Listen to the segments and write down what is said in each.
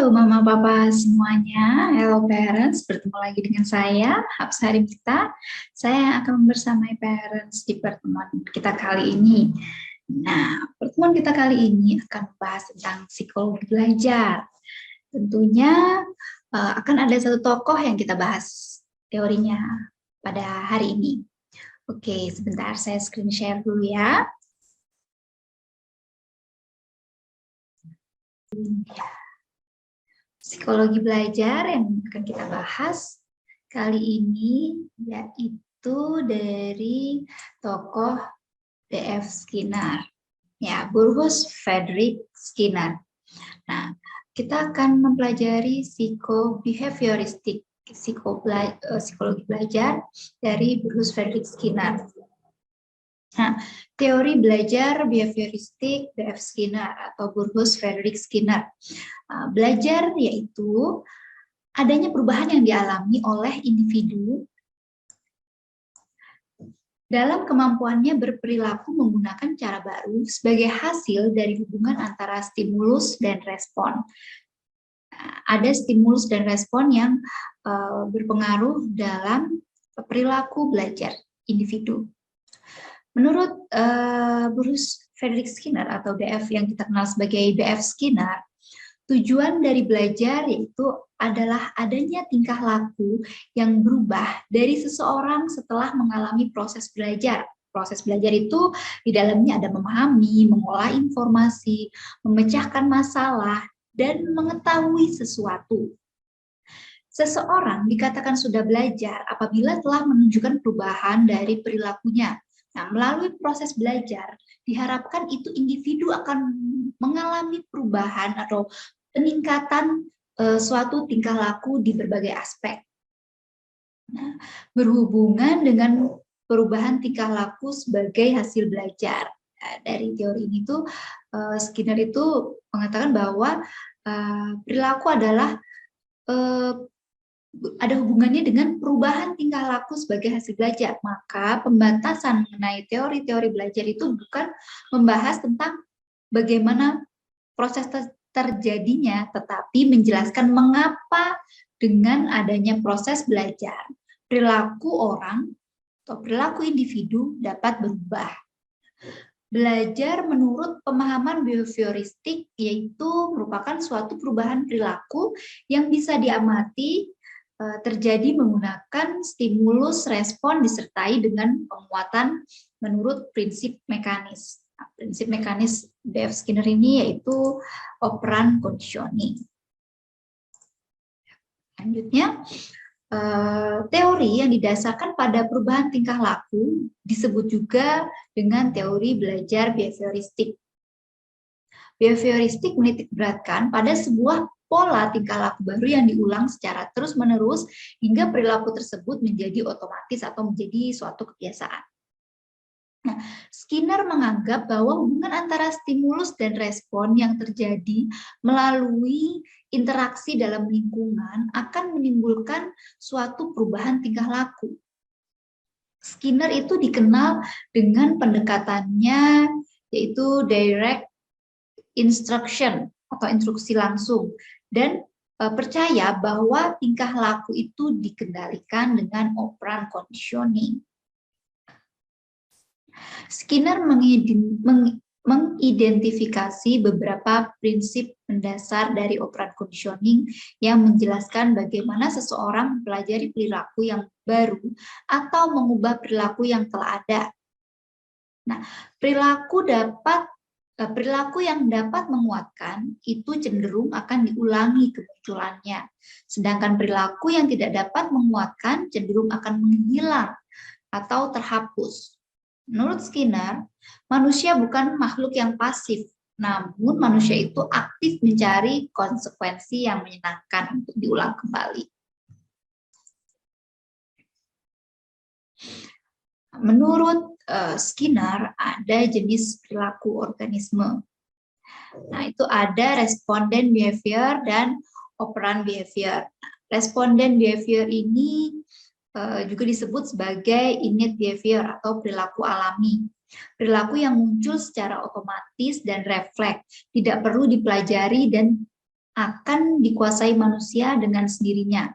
Halo Mama Papa semuanya, hello parents, bertemu lagi dengan saya, Hapsari Mita. Saya yang akan membersamai parents di pertemuan kita kali ini. Nah, pertemuan kita kali ini akan membahas tentang psikologi belajar. Tentunya akan ada satu tokoh yang kita bahas teorinya pada hari ini. Oke, sebentar saya screen share dulu ya. Psikologi belajar yang akan kita bahas kali ini yaitu dari tokoh D.F. Skinner, ya, Burrhus Frederick Skinner. Nah, kita akan mempelajari psikobehavioristik, psikologi belajar dari Burrhus Frederick Skinner. Nah, teori belajar behavioristik D.F. Skinner atau Burrhus Frederick Skinner. Belajar yaitu adanya perubahan yang dialami oleh individu dalam kemampuannya berperilaku menggunakan cara baru sebagai hasil dari hubungan antara stimulus dan respon. Ada stimulus dan respon yang berpengaruh dalam perilaku belajar individu. Menurut Burrhus Frederick Skinner atau DF yang kita kenal sebagai DF Skinner, tujuan dari belajar yaitu adalah adanya tingkah laku yang berubah dari seseorang setelah mengalami proses belajar. Proses belajar itu di dalamnya ada memahami, mengolah informasi, memecahkan masalah, dan mengetahui sesuatu. Seseorang dikatakan sudah belajar apabila telah menunjukkan perubahan dari perilakunya. Nah, melalui proses belajar, diharapkan itu individu akan mengalami perubahan atau peningkatan suatu tingkah laku di berbagai aspek. Nah, berhubungan dengan perubahan tingkah laku sebagai hasil belajar. Nah, dari teori ini tuh Skinner itu mengatakan bahwa perilaku adalah ada hubungannya dengan perubahan tingkah laku sebagai hasil belajar. Maka pembatasan mengenai teori-teori belajar itu bukan membahas tentang bagaimana proses terjadinya, tetapi menjelaskan mengapa dengan adanya proses belajar, perilaku orang atau perilaku individu dapat berubah. Belajar menurut pemahaman behavioristik yaitu merupakan suatu perubahan perilaku yang bisa diamati terjadi menggunakan stimulus respon disertai dengan penguatan menurut prinsip mekanis. Nah, prinsip mekanis D.F. Skinner ini yaitu operant conditioning. Selanjutnya, teori yang didasarkan pada perubahan tingkah laku disebut juga dengan teori belajar behavioristik. Behavioristik menitikberatkan pada sebuah pola tingkah laku baru yang diulang secara terus-menerus hingga perilaku tersebut menjadi otomatis atau menjadi suatu kebiasaan. Nah, Skinner menganggap bahwa hubungan antara stimulus dan respon yang terjadi melalui interaksi dalam lingkungan akan menimbulkan suatu perubahan tingkah laku. Skinner itu dikenal dengan pendekatannya yaitu direct instruction atau instruksi langsung, dan percaya bahwa tingkah laku itu dikendalikan dengan operant conditioning. Skinner mengidentifikasi beberapa prinsip mendasar dari operant conditioning yang menjelaskan bagaimana seseorang mempelajari perilaku yang baru atau mengubah perilaku yang telah ada. Nah, perilaku yang dapat menguatkan itu cenderung akan diulangi kemunculannya. Sedangkan perilaku yang tidak dapat menguatkan cenderung akan menghilang atau terhapus. Menurut Skinner, manusia bukan makhluk yang pasif, namun manusia itu aktif mencari konsekuensi yang menyenangkan untuk diulang kembali. Menurut Skinner, ada jenis perilaku organisme. Nah, itu ada responden behavior dan operant behavior. Responden behavior ini juga disebut sebagai innate behavior atau perilaku alami. Perilaku yang muncul secara otomatis dan refleks, tidak perlu dipelajari dan akan dikuasai manusia dengan sendirinya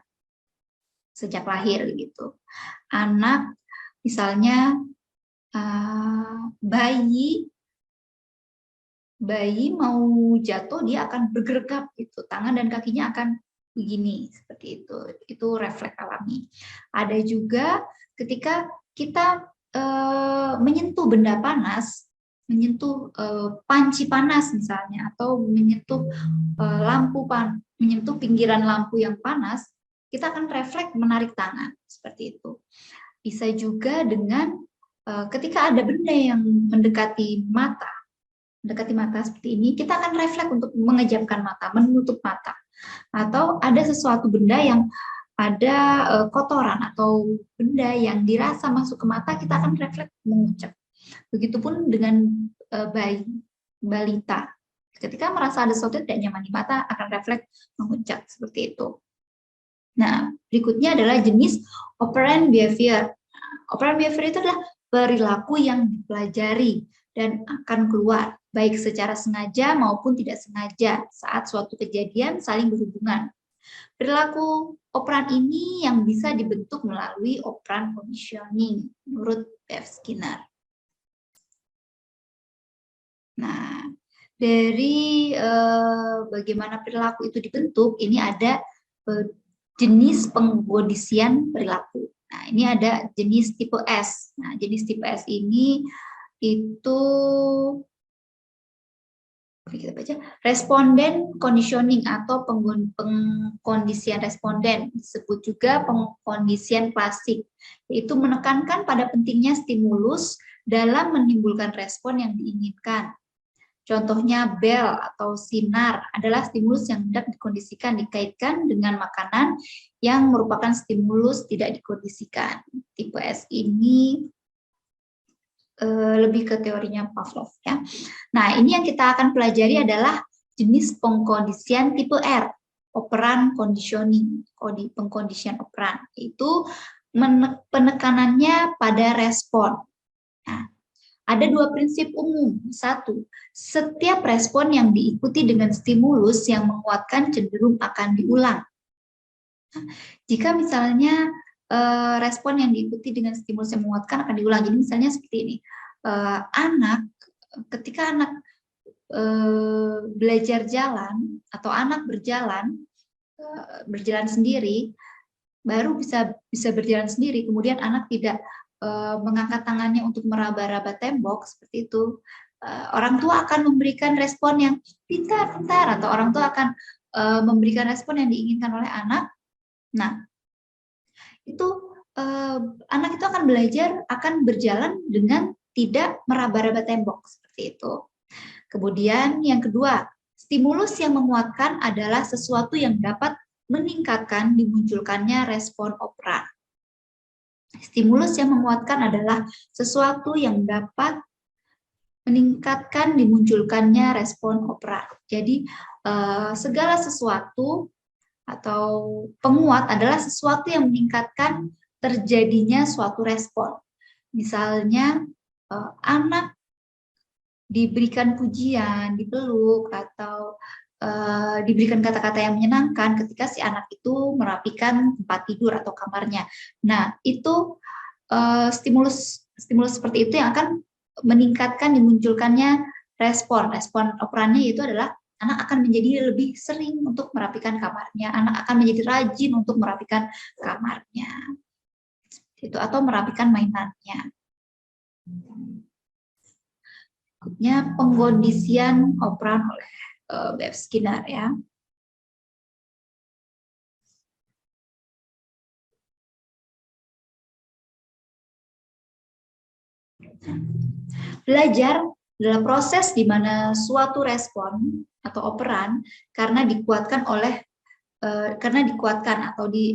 sejak lahir gitu. Anak misalnya bayi mau jatuh, dia akan bergerak gitu, tangan dan kakinya akan begini, seperti itu refleks alami. Ada juga ketika kita menyentuh benda panas, menyentuh panci panas misalnya, atau menyentuh menyentuh pinggiran lampu yang panas, kita akan refleks menarik tangan, seperti itu. Bisa juga dengan ketika ada benda yang mendekati mata seperti ini, kita akan refleks untuk mengejamkan mata, menutup mata. Atau ada sesuatu benda yang ada kotoran atau benda yang dirasa masuk ke mata, kita akan refleks mengucap. Begitupun dengan balita. Ketika merasa ada sesuatu tidak nyaman di mata, akan refleks mengucap, seperti itu. Nah, berikutnya adalah jenis operant behavior. Operant behavior itu adalah perilaku yang dipelajari dan akan keluar, baik secara sengaja maupun tidak sengaja saat suatu kejadian saling berhubungan. Perilaku operan ini yang bisa dibentuk melalui operan conditioning, menurut B.F. Skinner. Nah, dari bagaimana perilaku itu dibentuk, ini ada jenis pengkondisian perilaku. Nah, ini ada jenis tipe S. Nah, jenis tipe S ini itu kita baca responden conditioning atau pengkondisian responden, disebut juga pengkondisian klasik, yaitu menekankan pada pentingnya stimulus dalam menimbulkan respon yang diinginkan. Contohnya bel atau sinar adalah stimulus yang hendak dikondisikan dikaitkan dengan makanan yang merupakan stimulus tidak dikondisikan. Tipe S ini lebih ke teorinya Pavlov ya. Nah, ini yang kita akan pelajari adalah jenis pengkondisian tipe R, operan conditioning, pengkondisian operan, itu penekanannya pada respon. Nah, ada dua prinsip umum. Satu, setiap respon yang diikuti dengan stimulus yang menguatkan cenderung akan diulang. Nah, jika misalnya respon yang diikuti dengan stimulus yang menguatkan akan diulang. Jadi misalnya seperti ini, ketika anak belajar jalan atau anak berjalan sendiri, baru bisa berjalan sendiri, kemudian anak tidak mengangkat tangannya untuk meraba-raba tembok seperti itu, orang tua akan memberikan respon yang pintar-pintar, atau orang tua akan memberikan respon yang diinginkan oleh anak. Nah, itu anak itu akan belajar, akan berjalan dengan tidak meraba-raba tembok, seperti itu. Kemudian yang kedua, stimulus yang menguatkan adalah sesuatu yang dapat meningkatkan dimunculkannya respon operan. Stimulus yang menguatkan adalah sesuatu yang dapat meningkatkan dimunculkannya respon operan. Jadi segala sesuatu atau penguat adalah sesuatu yang meningkatkan terjadinya suatu respon. Misalnya anak diberikan pujian, dipeluk, atau diberikan kata-kata yang menyenangkan ketika si anak itu merapikan tempat tidur atau kamarnya. Nah, itu stimulus seperti itu yang akan meningkatkan dimunculkannya respon operannya, yaitu adalah anak akan menjadi lebih sering untuk merapikan kamarnya, anak akan menjadi rajin untuk merapikan kamarnya, itu atau merapikan mainannya. Berikutnya pengkondisian operan oleh B.F. Skinner ya. Belajar adalah proses di mana suatu respon atau operan karena dikuatkan atau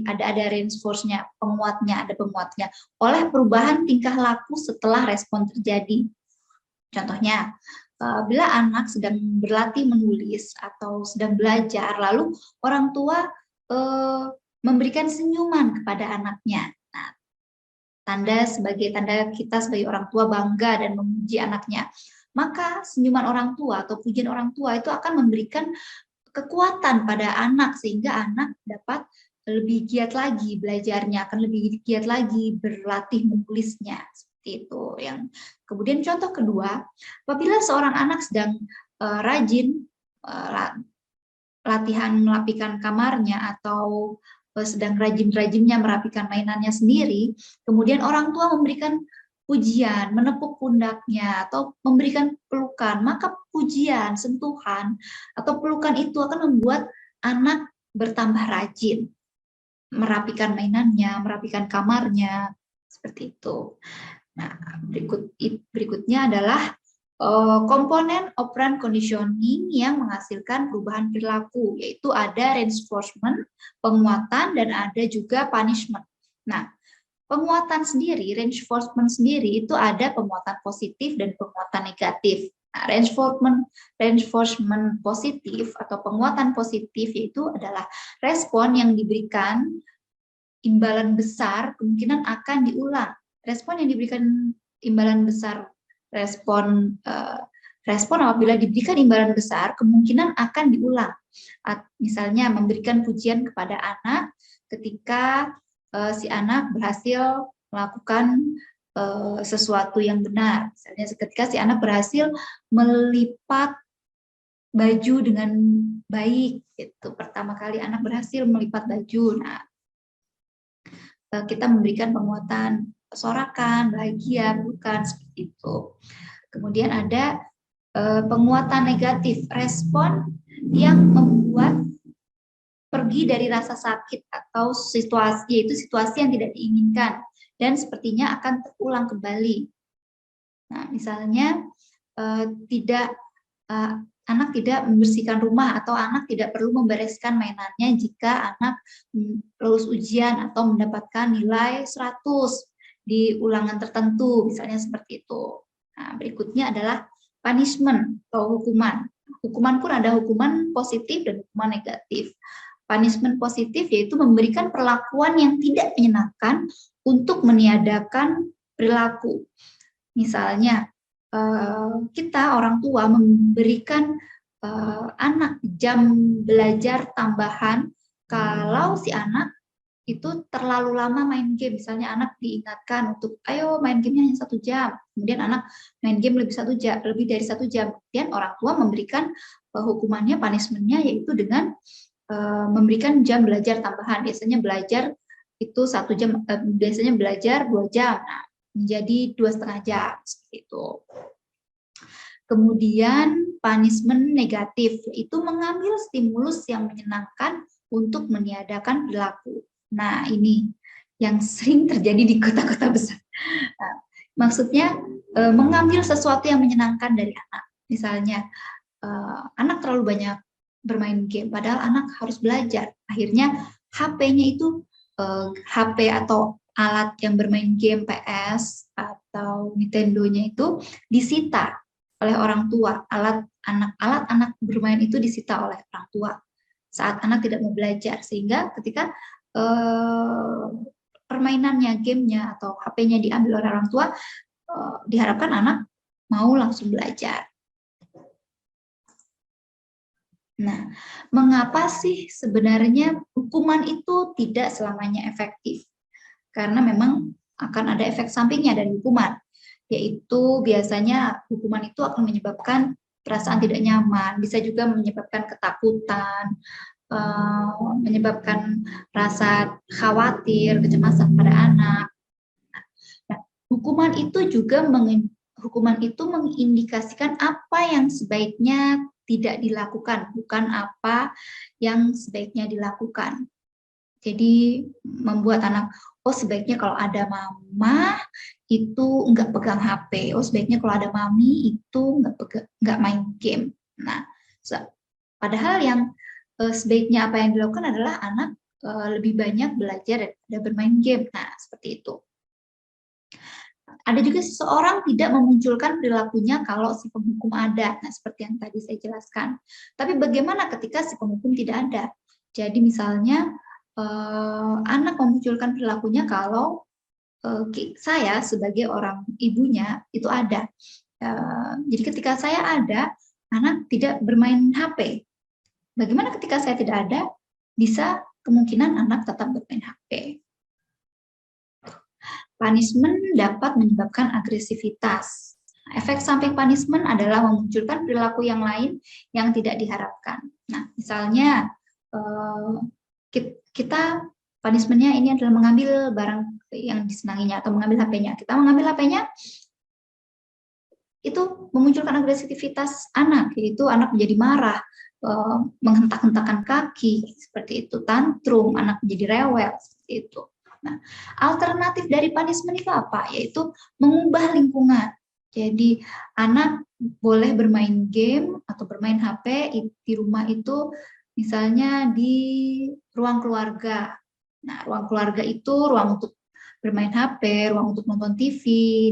ada reinforce-nya, ada penguatnya oleh perubahan tingkah laku setelah respon terjadi. Contohnya, bila anak sedang berlatih menulis atau sedang belajar, lalu orang tua memberikan senyuman kepada anaknya. Nah, tanda kita sebagai orang tua bangga dan memuji anaknya. Maka senyuman orang tua atau pujian orang tua itu akan memberikan kekuatan pada anak sehingga anak dapat lebih giat lagi belajarnya, akan lebih giat lagi berlatih menulisnya, seperti itu. Yang kemudian contoh kedua, apabila seorang anak sedang rajin latihan merapikan kamarnya atau sedang rajin-rajinnya merapikan mainannya sendiri, kemudian orang tua memberikan pujian, menepuk pundaknya, atau memberikan pelukan, maka pujian, sentuhan, atau pelukan itu akan membuat anak bertambah rajin merapikan mainannya, merapikan kamarnya, seperti itu. Nah, berikutnya adalah komponen operant conditioning yang menghasilkan perubahan perilaku, yaitu ada reinforcement, penguatan, dan ada juga punishment. Nah, penguatan sendiri, reinforcement sendiri itu ada penguatan positif dan penguatan negatif. Nah, reinforcement positif atau penguatan positif yaitu adalah respon yang diberikan imbalan besar kemungkinan akan diulang. Respon yang diberikan imbalan besar, respon apabila diberikan imbalan besar kemungkinan akan diulang. Misalnya memberikan pujian kepada anak ketika si anak berhasil melakukan sesuatu yang benar. Misalnya ketika si anak berhasil melipat baju dengan baik, itu pertama kali anak berhasil melipat baju. Nah, kita memberikan penguatan sorakan, bahagia, bukan seperti itu. Kemudian ada penguatan negatif, respon yang membuat pergi dari rasa sakit atau situasi, yaitu situasi yang tidak diinginkan dan sepertinya akan terulang kembali. Nah, misalnya anak tidak membersihkan rumah atau anak tidak perlu membereskan mainannya jika anak lulus ujian atau mendapatkan nilai 100 di ulangan tertentu, misalnya seperti itu. Nah, berikutnya adalah punishment atau hukuman. Hukuman pun ada hukuman positif dan hukuman negatif. Punishment positif yaitu memberikan perlakuan yang tidak menyenangkan untuk meniadakan perilaku. Misalnya, kita orang tua memberikan anak jam belajar tambahan kalau si anak itu terlalu lama main game. Misalnya anak diingatkan untuk ayo main gamenya hanya 1 jam, kemudian anak main game lebih dari 1 jam, kemudian orang tua memberikan hukumannya, punishmentnya yaitu dengan memberikan jam belajar tambahan. Biasanya belajar itu 1 jam, biasanya belajar 2 jam, nah, menjadi 2,5 jam seperti itu. Kemudian punishment negatif yaitu mengambil stimulus yang menyenangkan untuk meniadakan perilaku. Nah, ini yang sering terjadi di kota-kota besar. Nah, maksudnya mengambil sesuatu yang menyenangkan dari anak. Misalnya anak terlalu banyak bermain game, padahal anak harus belajar. Akhirnya HP-nya itu HP atau alat yang bermain game PS atau Nintendo-nya itu disita oleh orang tua. Alat anak bermain itu disita oleh orang tua saat anak tidak mau belajar, sehingga ketika permainannya, gamenya atau HP-nya diambil oleh orang tua, diharapkan anak mau langsung belajar. Nah, mengapa sih sebenarnya hukuman itu tidak selamanya efektif? Karena memang akan ada efek sampingnya dari hukuman, yaitu biasanya hukuman itu akan menyebabkan perasaan tidak nyaman, bisa juga menyebabkan ketakutan, menyebabkan rasa khawatir, kecemasan pada anak. Nah, hukuman itu mengindikasikan apa yang sebaiknya tidak dilakukan, bukan apa yang sebaiknya dilakukan. Jadi membuat anak, oh sebaiknya kalau ada mama itu nggak pegang HP, oh sebaiknya kalau ada mami itu nggak main game. Nah, padahal yang sebaiknya apa yang dilakukan adalah anak lebih banyak belajar daripada bermain game. Nah, seperti itu. Ada juga seseorang tidak memunculkan perilakunya kalau si penghukum ada. Nah, seperti yang tadi saya jelaskan. Tapi bagaimana ketika si penghukum tidak ada? Jadi misalnya anak memunculkan perilakunya kalau saya sebagai orang ibunya itu ada. Jadi ketika saya ada, anak tidak bermain HP. Bagaimana ketika saya tidak ada? Bisa kemungkinan anak tetap bermain HP. Punishment dapat menyebabkan agresivitas. Efek samping punishment adalah memunculkan perilaku yang lain yang tidak diharapkan. Nah, misalnya kita punishment-nya ini adalah mengambil barang yang disenanginya atau mengambil HP-nya. Kita mengambil HP-nya, itu memunculkan agresivitas anak, yaitu anak menjadi marah, menghentak-hentakan kaki, seperti itu, tantrum, anak menjadi rewel, seperti itu. Nah, alternatif dari punishment itu apa? Yaitu mengubah lingkungan. Jadi anak boleh bermain game atau bermain HP di rumah itu, misalnya di ruang keluarga. Nah, ruang keluarga itu ruang untuk bermain HP, ruang untuk nonton TV.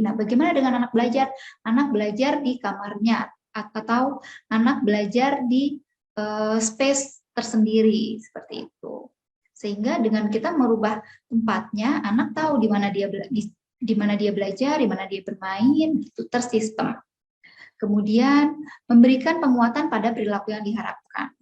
Nah, bagaimana dengan anak belajar? Anak belajar di kamarnya atau anak belajar di space tersendiri, seperti itu. Sehingga dengan kita merubah tempatnya, anak tahu di mana dia belajar, di mana dia bermain, itu tersistem. Kemudian memberikan penguatan pada perilaku yang diharapkan.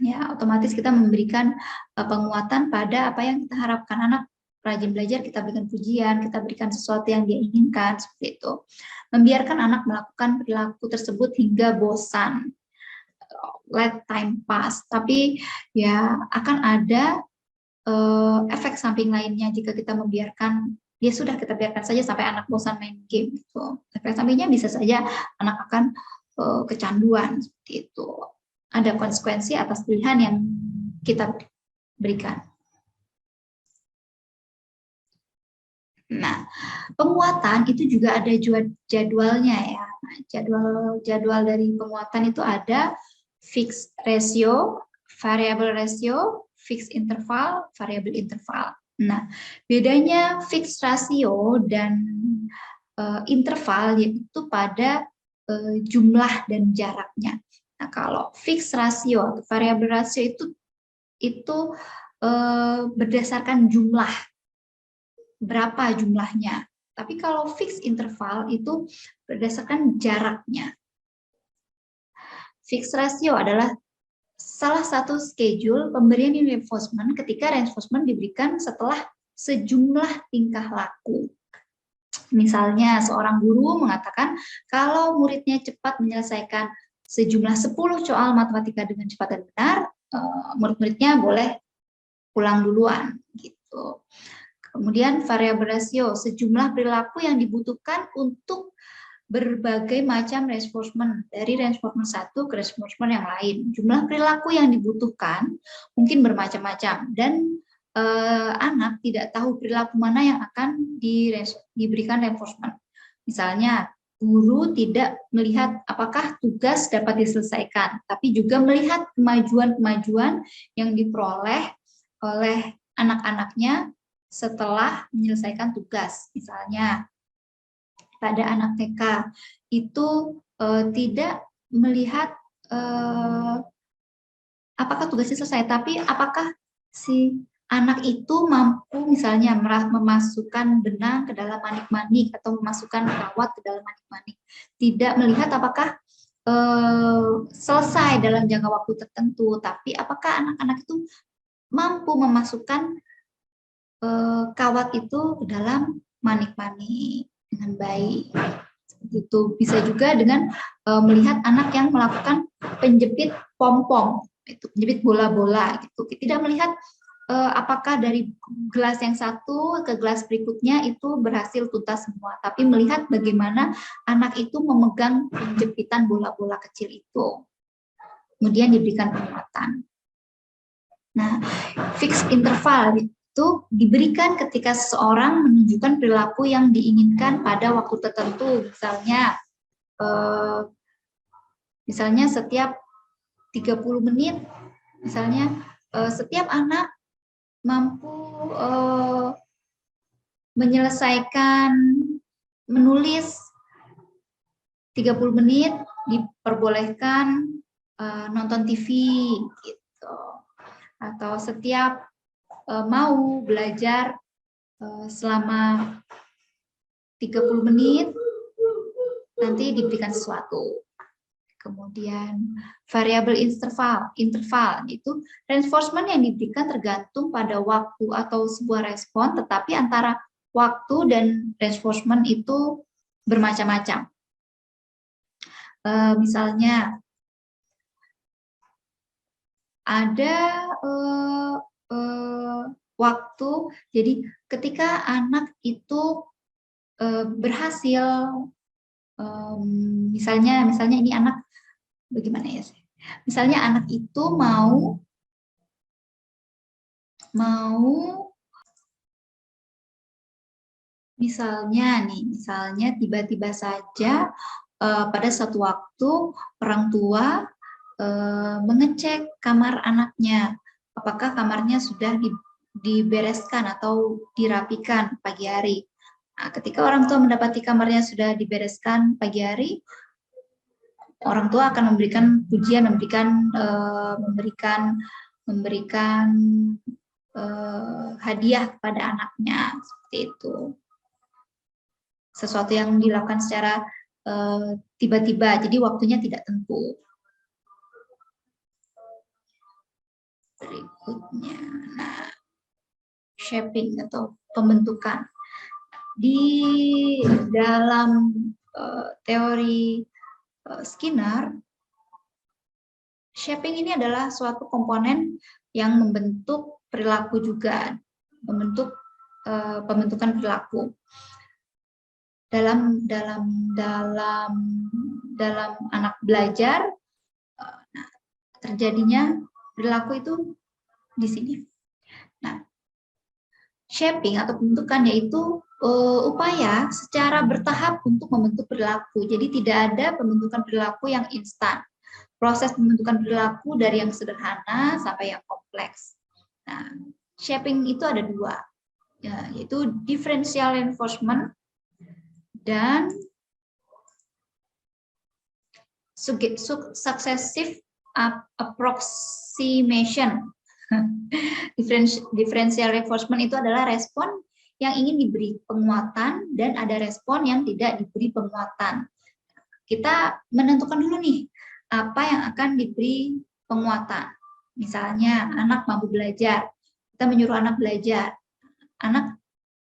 Ya, otomatis kita memberikan penguatan pada apa yang kita harapkan. Anak rajin belajar, kita berikan pujian, kita berikan sesuatu yang dia inginkan, seperti itu. Membiarkan anak melakukan perilaku tersebut hingga bosan. Let time pass. Tapi ya akan ada efek samping lainnya jika kita membiarkan, ya sudah kita biarkan saja sampai anak bosan main game. Gitu. Efek sampingnya bisa saja anak akan kecanduan, seperti itu. Ada konsekuensi atas pilihan yang kita berikan. Nah, penguatan itu juga ada jadwalnya ya. Nah, jadwal dari penguatan itu ada fixed ratio, variable ratio, fixed interval, variable interval. Nah, bedanya fixed ratio dan interval yaitu pada jumlah dan jaraknya. Nah, kalau fixed ratio atau variable ratio itu berdasarkan jumlah, berapa jumlahnya. Tapi kalau fixed interval itu berdasarkan jaraknya. Fixed ratio adalah salah satu schedule pemberian reinforcement ketika reinforcement diberikan setelah sejumlah tingkah laku. Misalnya seorang guru mengatakan kalau muridnya cepat menyelesaikan sejumlah 10 soal matematika dengan cepat dan benar, murid-muridnya boleh pulang duluan gitu. Kemudian variable ratio, sejumlah perilaku yang dibutuhkan untuk berbagai macam reinforcement, dari reinforcement satu ke reinforcement yang lain. Jumlah perilaku yang dibutuhkan mungkin bermacam-macam, dan anak tidak tahu perilaku mana yang akan diberikan reinforcement. Misalnya, guru tidak melihat apakah tugas dapat diselesaikan, tapi juga melihat kemajuan-kemajuan yang diperoleh oleh anak-anaknya setelah menyelesaikan tugas. Misalnya pada anak TK itu tidak melihat apakah tugasnya selesai, tapi apakah si anak itu mampu misalnya memasukkan benang ke dalam manik-manik atau memasukkan kawat ke dalam manik-manik. Tidak melihat apakah selesai dalam jangka waktu tertentu, tapi apakah anak-anak itu mampu memasukkan kawat itu ke dalam manik-manik dengan baik. Seperti itu. Bisa juga dengan melihat anak yang melakukan penjepit pom-pom, itu penjepit bola-bola gitu. Tidak melihat apakah dari gelas yang satu ke gelas berikutnya itu berhasil tuntas semua, tapi melihat bagaimana anak itu memegang penjepitan bola-bola kecil itu. Kemudian diberikan penguatan. Nah, fixed interval itu diberikan ketika seseorang menunjukkan perilaku yang diinginkan pada waktu tertentu. Misalnya setiap 30 menit, misalnya setiap anak mampu menyelesaikan menulis 30 menit, diperbolehkan nonton TV gitu. Atau setiap mau belajar selama 30 menit, nanti diberikan sesuatu. Kemudian variabel interval itu reinforcement yang diberikan tergantung pada waktu atau sebuah respon, tetapi antara waktu dan reinforcement itu bermacam-macam. Misalnya ada waktu, jadi ketika anak itu berhasil, misalnya ini anak bagaimana ya? Misalnya anak itu mau misalnya tiba-tiba saja pada suatu waktu orang tua mengecek kamar anaknya, apakah kamarnya sudah dibereskan atau dirapikan pagi hari. Nah, ketika orang tua mendapati kamarnya sudah dibereskan pagi hari, orang tua akan memberikan pujian, memberikan hadiah kepada anaknya, seperti itu. Sesuatu yang dilakukan secara tiba-tiba, jadi waktunya tidak tentu. Berikutnya, nah, shaping atau pembentukan. Di dalam teori Skinner, shaping ini adalah suatu komponen yang membentuk perilaku juga, membentuk pembentukan perilaku. Dalam anak belajar, terjadinya perilaku itu di sini. Nah, shaping atau pembentukan yaitu upaya secara bertahap untuk membentuk perilaku. Jadi tidak ada pembentukan perilaku yang instan. Proses pembentukan perilaku dari yang sederhana sampai yang kompleks. Nah, shaping itu ada dua, yaitu differential reinforcement dan successive approximation. Differential reinforcement itu adalah respon yang ingin diberi penguatan dan ada respon yang tidak diberi penguatan. Kita menentukan dulu nih apa yang akan diberi penguatan. Misalnya anak mampu belajar, kita menyuruh anak belajar. Anak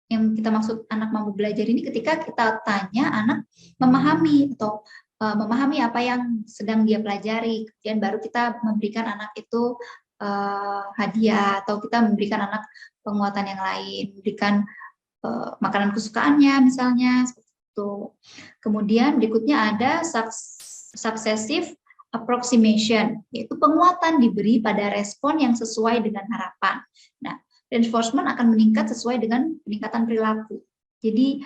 yang kita maksud anak mampu belajar ini ketika kita tanya anak memahami atau memahami apa yang sedang dia pelajari, kemudian baru kita memberikan anak itu hadiah atau kita memberikan anak penguatan yang lain, memberikan makanan kesukaannya misalnya seperti itu. Kemudian berikutnya ada successive approximation, yaitu penguatan diberi pada respon yang sesuai dengan harapan. Nah, reinforcement akan meningkat sesuai dengan peningkatan perilaku. Jadi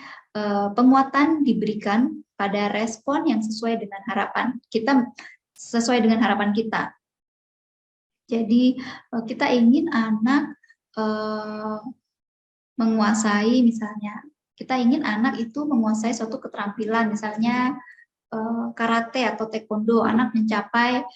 penguatan diberikan pada respon yang sesuai dengan harapan kita, sesuai dengan harapan kita. Jadi kita ingin anak menguasai, misalnya kita ingin anak itu menguasai suatu keterampilan, misalnya karate atau taekwondo. Anak mencapai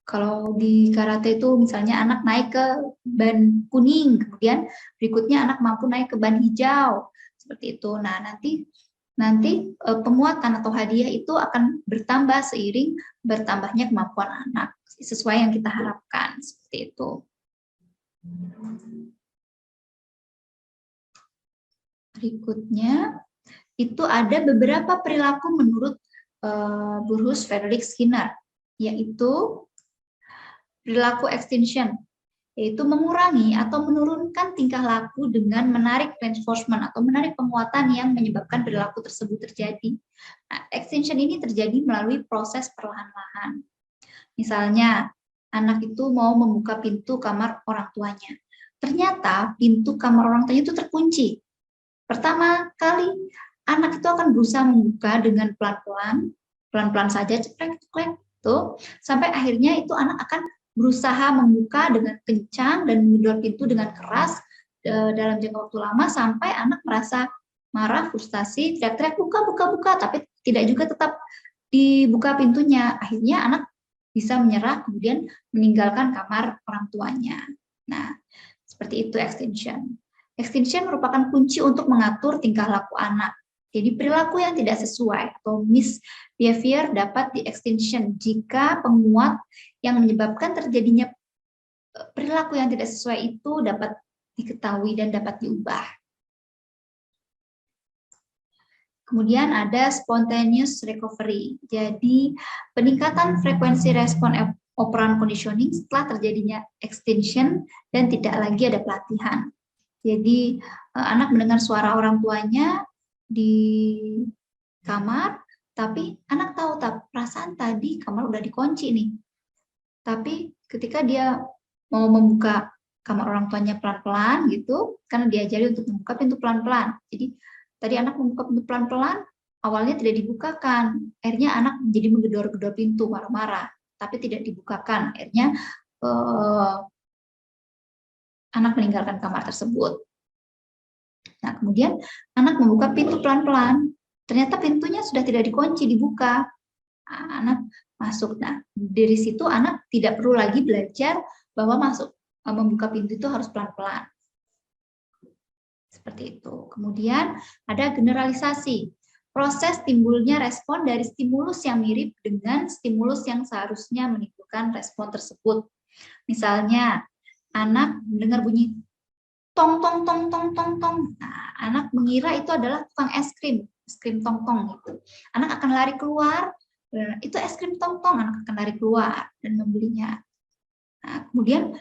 kalau di karate itu misalnya anak naik ke ban kuning, kemudian berikutnya anak mampu naik ke ban hijau, seperti itu. Nah, nanti penguatan atau hadiah itu akan bertambah seiring bertambahnya kemampuan anak sesuai yang kita harapkan, seperti itu. Berikutnya itu ada beberapa perilaku menurut Burrhus Frederick Skinner, yaitu perilaku extinction, yaitu mengurangi atau menurunkan tingkah laku dengan menarik reinforcement atau menarik penguatan yang menyebabkan perilaku tersebut terjadi. Nah, extinction ini terjadi melalui proses perlahan-lahan. Misalnya, anak itu mau membuka pintu kamar orang tuanya. Ternyata pintu kamar orang tuanya itu terkunci. Pertama kali, anak itu akan berusaha membuka dengan pelan-pelan saja, ceklek-ceklek, sampai akhirnya itu anak akan berusaha membuka dengan kencang dan menggedor pintu dengan keras dalam jangka waktu lama sampai anak merasa marah, frustasi, teriak-teriak buka, tapi tidak juga tetap dibuka pintunya. Akhirnya anak bisa menyerah kemudian meninggalkan kamar orang tuanya. Nah, seperti itu extinction. Extinction merupakan kunci untuk mengatur tingkah laku anak. Jadi perilaku yang tidak sesuai atau misbehavior dapat di-extinction jika penguat yang menyebabkan terjadinya perilaku yang tidak sesuai itu dapat diketahui dan dapat diubah. Kemudian ada spontaneous recovery. Jadi peningkatan frekuensi respon operan conditioning setelah terjadinya extinction dan tidak lagi ada pelatihan. Jadi anak mendengar suara orang tuanya di kamar, tapi anak tahu perasaan tadi kamar udah dikunci nih. Tapi ketika dia mau membuka kamar orang tuanya pelan-pelan gitu, karena diajari untuk membuka pintu pelan-pelan. Jadi tadi anak membuka pintu pelan-pelan, awalnya tidak dibukakan. Akhirnya anak menjadi menggedor-gedor pintu, marah-marah, tapi tidak dibukakan. Akhirnya anak meninggalkan kamar tersebut. Nah, kemudian anak membuka pintu pelan-pelan. Ternyata pintunya sudah tidak dikunci, dibuka. Nah, anak masuk. Nah, dari situ anak tidak perlu lagi belajar bahwa membuka pintu itu harus pelan-pelan. Seperti itu. Kemudian ada generalisasi. Proses timbulnya respon dari stimulus yang mirip dengan stimulus yang seharusnya menimbulkan respon tersebut. Misalnya, anak mendengar bunyi tong tong tong tong tong tong. Nah, anak mengira itu adalah tukang es krim tong tong gitu. Anak akan lari keluar, itu es krim tong tong, anak akan lari keluar dan membelinya. Nah, kemudian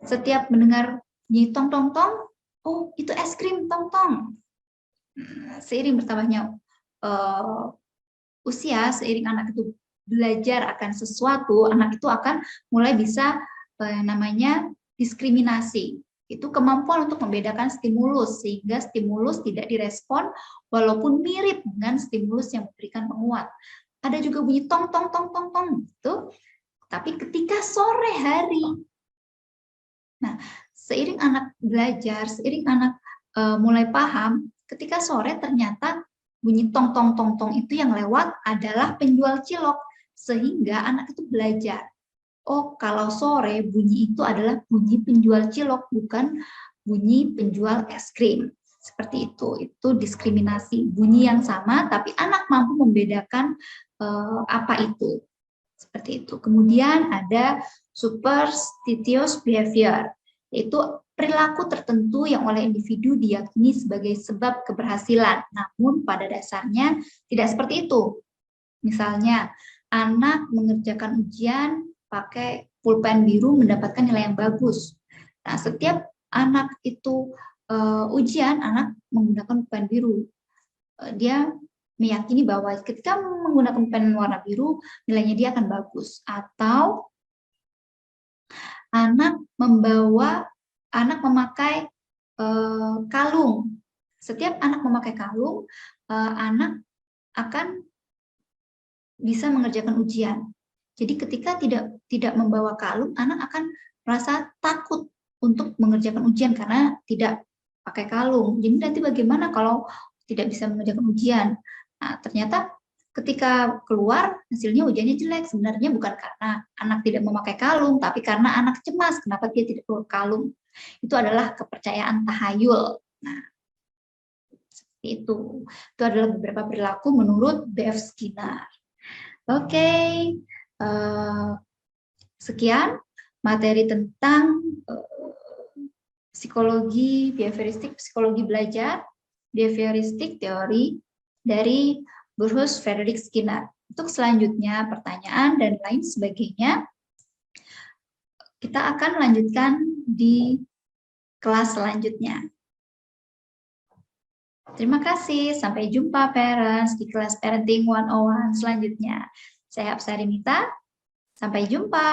setiap mendengar bunyi tong tong tong, oh itu es krim tong tong. Seiring bertambahnya usia, seiring anak itu belajar akan sesuatu, anak itu akan mulai bisa namanya diskriminasi. Itu kemampuan untuk membedakan stimulus, sehingga stimulus tidak direspon walaupun mirip dengan stimulus yang memberikan penguat. Ada juga bunyi tong tong tong tong tong gitu. Tapi ketika sore hari, nah seiring anak belajar, seiring anak mulai paham, ketika sore ternyata bunyi tong tong tong tong itu yang lewat adalah penjual cilok, sehingga anak itu belajar. Oh, kalau sore bunyi itu adalah bunyi penjual cilok, bukan bunyi penjual es krim. Seperti itu diskriminasi. Bunyi yang sama, tapi anak mampu membedakan apa itu. Seperti itu. Kemudian ada superstitious behavior, yaitu perilaku tertentu yang oleh individu diyakini sebagai sebab keberhasilan, namun pada dasarnya tidak seperti itu. Misalnya, anak mengerjakan ujian pakai pulpen biru mendapatkan nilai yang bagus. Nah, setiap anak itu ujian, anak menggunakan pulpen biru. Dia meyakini bahwa ketika menggunakan pulpen warna biru, nilainya dia akan bagus. Atau anak memakai kalung. Setiap anak memakai kalung, anak akan bisa mengerjakan ujian. Jadi ketika tidak membawa kalung, anak akan merasa takut untuk mengerjakan ujian karena tidak pakai kalung. Jadi nanti bagaimana kalau tidak bisa mengerjakan ujian? Nah, ternyata ketika keluar hasilnya ujiannya jelek. Sebenarnya bukan karena anak tidak memakai kalung, tapi karena anak cemas. Kenapa dia tidak bawa kalung? Itu adalah kepercayaan tahayul. Nah, seperti itu. Itu adalah beberapa perilaku menurut B.F. Skinner. Oke. Sekian materi tentang psikologi behavioristik, psikologi belajar, behavioristik teori dari Burrhus Frederick Skinner. Untuk selanjutnya pertanyaan dan lain sebagainya kita akan lanjutkan di kelas selanjutnya. Terima kasih, sampai jumpa parents di kelas Parenting 101 selanjutnya. Saya Apsarinita, sampai jumpa.